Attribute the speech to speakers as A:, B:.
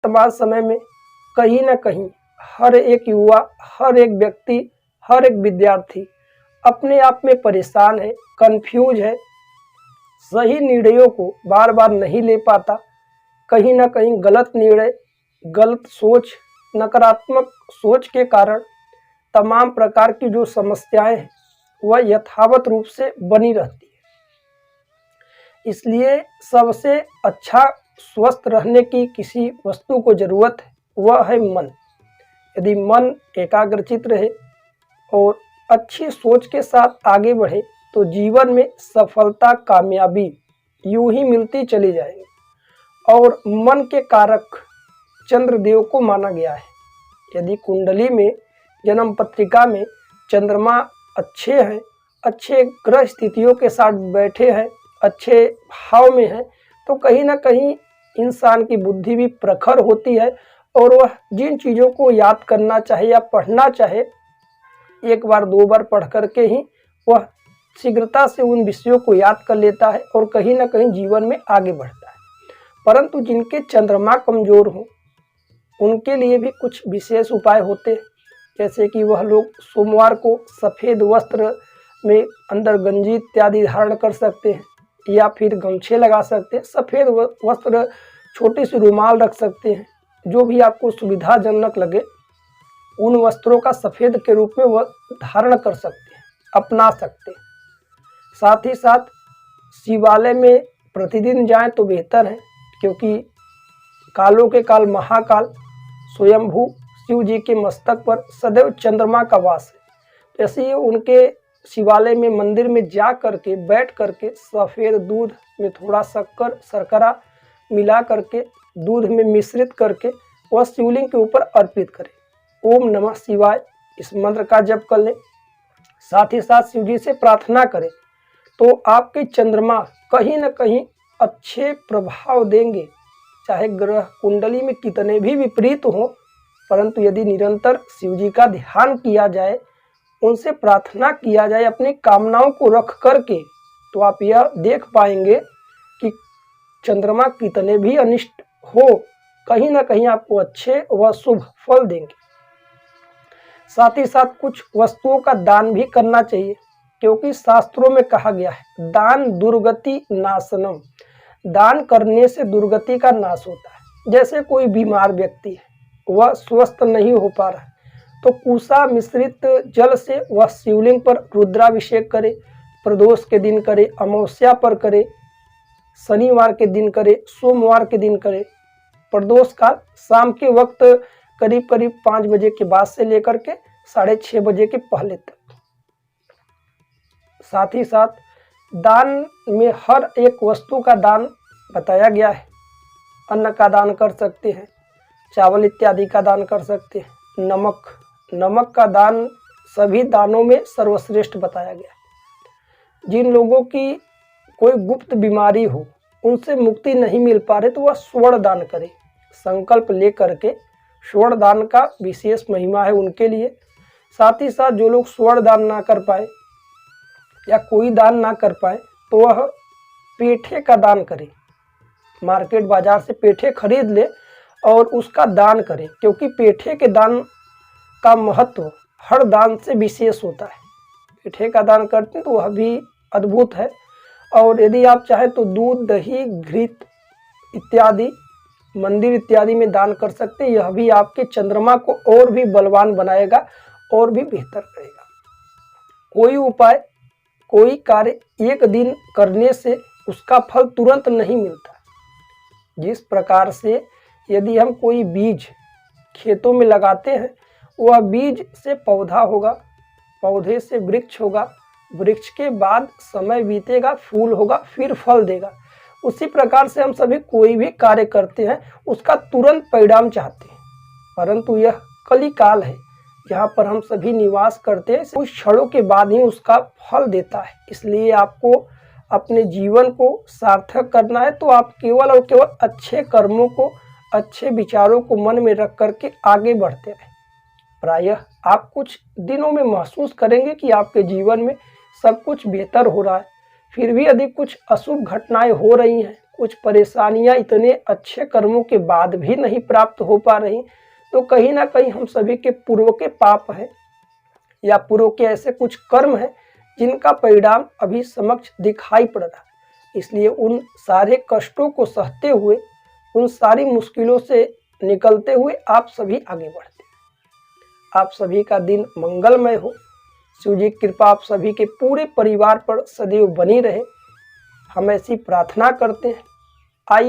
A: वर्तमान समय में कहीं ना कहीं हर एक युवा, हर एक व्यक्ति, हर एक विद्यार्थी अपने आप में परेशान है, कंफ्यूज है, सही निर्णयों को बार बार नहीं ले पाता। कहीं ना कहीं गलत निर्णय, गलत सोच, नकारात्मक सोच के कारण तमाम प्रकार की जो समस्याएं हैं वह यथावत रूप से बनी रहती है। इसलिए सबसे अच्छा स्वस्थ रहने की किसी वस्तु को जरूरत है, वह है मन। यदि मन एकाग्रचित रहे और अच्छी सोच के साथ आगे बढ़े तो जीवन में सफलता, कामयाबी यूं ही मिलती चली जाएगी। और मन के कारक चंद्रदेव को माना गया है। यदि कुंडली में, जन्म पत्रिका में चंद्रमा अच्छे हैं, अच्छे ग्रह स्थितियों के साथ बैठे हैं, अच्छे भाव में हैं, तो कहीं ना कहीं इंसान की बुद्धि भी प्रखर होती है और वह जिन चीज़ों को याद करना चाहे या पढ़ना चाहे, एक बार दो बार पढ़ करके ही वह शीघ्रता से उन विषयों को याद कर लेता है और कहीं ना कहीं जीवन में आगे बढ़ता है। परंतु जिनके चंद्रमा कमजोर हों उनके लिए भी कुछ विशेष उपाय होते हैं। जैसे कि वह लोग सोमवार को सफ़ेद वस्त्र में अंदर गंजी इत्यादि धारण कर सकते हैं, या फिर गमछे लगा सकते हैं, सफ़ेद वस्त्र, छोटी सी रुमाल रख सकते हैं, जो भी आपको सुविधाजनक लगे उन वस्त्रों का सफ़ेद के रूप में वह धारण कर सकते हैं, अपना सकते हैं। साथ ही साथ शिवालय में प्रतिदिन जाएं तो बेहतर है, क्योंकि कालों के काल महाकाल स्वयंभू शिव जी के मस्तक पर सदैव चंद्रमा का वास है। तो ऐसे ही उनके शिवालय में, मंदिर में जा करके, बैठ करके सफ़ेद दूध में थोड़ा शक्कर, शर्करा मिला करके, दूध में मिश्रित करके वह शिवलिंग के ऊपर अर्पित करें। ओम नमः शिवाय इस मंत्र का जप कर लें। साथ ही साथ शिव जी से प्रार्थना करें तो आपके चंद्रमा कहीं ना कहीं अच्छे प्रभाव देंगे। चाहे ग्रह कुंडली में कितने भी विपरीत हों, परंतु यदि निरंतर शिव जी का ध्यान किया जाए, उनसे प्रार्थना किया जाए अपनी कामनाओं को रख करके, तो आप यह देख पाएंगे कि चंद्रमा कितने भी अनिष्ट हो, कहीं ना कहीं आपको अच्छे व शुभ फल देंगे। साथ ही साथ कुछ वस्तुओं का दान भी करना चाहिए, क्योंकि शास्त्रों में कहा गया है दान दुर्गति नाशनम। दान करने से दुर्गति का नाश होता है। जैसे कोई बीमार व्यक्ति है, वह स्वस्थ नहीं हो पा रहा है, तो कुसा मिश्रित जल से वह शिवलिंग पर रुद्राभिषेक करे। प्रदोष के दिन करे, अमावस्या पर करे, शनिवार के दिन करे, सोमवार के दिन करे। प्रदोष काल शाम के वक्त करीब करीब 5 बजे के बाद से लेकर के 6:30 बजे के पहले तक। साथ ही साथ दान में हर एक वस्तु का दान बताया गया है। अन्न का दान कर सकते हैं, चावल इत्यादि का दान कर सकते हैं। नमक का दान सभी दानों में सर्वश्रेष्ठ बताया गया है। जिन लोगों की कोई गुप्त बीमारी हो, उनसे मुक्ति नहीं मिल पा रही, तो वह स्वर्ण दान करें। संकल्प ले करके स्वर्ण दान का विशेष महिमा है उनके लिए। साथ ही साथ जो लोग स्वर्ण दान ना कर पाए या कोई दान ना कर पाए, तो वह पेठे का दान करे। मार्केट बाजार से पेठे खरीद ले और उसका दान करें, क्योंकि पेठे के दान का महत्व हर दान से विशेष होता है। पेठे का दान करते हैं तो वह भी अद्भुत है। और यदि आप चाहें तो दूध, दही, घृत इत्यादि मंदिर इत्यादि में दान कर सकते हैं। यह भी आपके चंद्रमा को और भी बलवान बनाएगा और भी बेहतर करेगा। कोई उपाय, कोई कार्य एक दिन करने से उसका फल तुरंत नहीं मिलता। जिस प्रकार से यदि हम कोई बीज खेतों में लगाते हैं, वह बीज से पौधा होगा, पौधे से वृक्ष होगा, वृक्ष के बाद समय बीतेगा, फूल होगा, फिर फल देगा। उसी प्रकार से हम सभी कोई भी कार्य करते हैं, उसका तुरंत परिणाम चाहते हैं, परंतु यह कली काल है जहाँ पर हम सभी निवास करते हैं। कुछ क्षणों के बाद ही उसका फल देता है। इसलिए आपको अपने जीवन को सार्थक करना है, तो आप केवल और केवल अच्छे कर्मों को, अच्छे विचारों को मन में रख करके आगे बढ़ते रहें। प्रायः आप कुछ दिनों में महसूस करेंगे कि आपके जीवन में सब कुछ बेहतर हो रहा है। फिर भी यदि कुछ अशुभ घटनाएं हो रही हैं, कुछ परेशानियां इतने अच्छे कर्मों के बाद भी नहीं प्राप्त हो पा रही, तो कहीं ना कहीं हम सभी के पूर्व के पाप है या पूर्व के ऐसे कुछ कर्म है जिनका परिणाम अभी समक्ष दिखाई पड़ रहा है। इसलिए उन सारे कष्टों को सहते हुए, उन सारी मुश्किलों से निकलते हुए आप सभी आगे बढ़ते हैं। आप सभी का दिन मंगलमय हो। शिव जी की कृपा आप सभी के पूरे परिवार पर सदैव बनी रहे, हम ऐसी प्रार्थना करते हैं।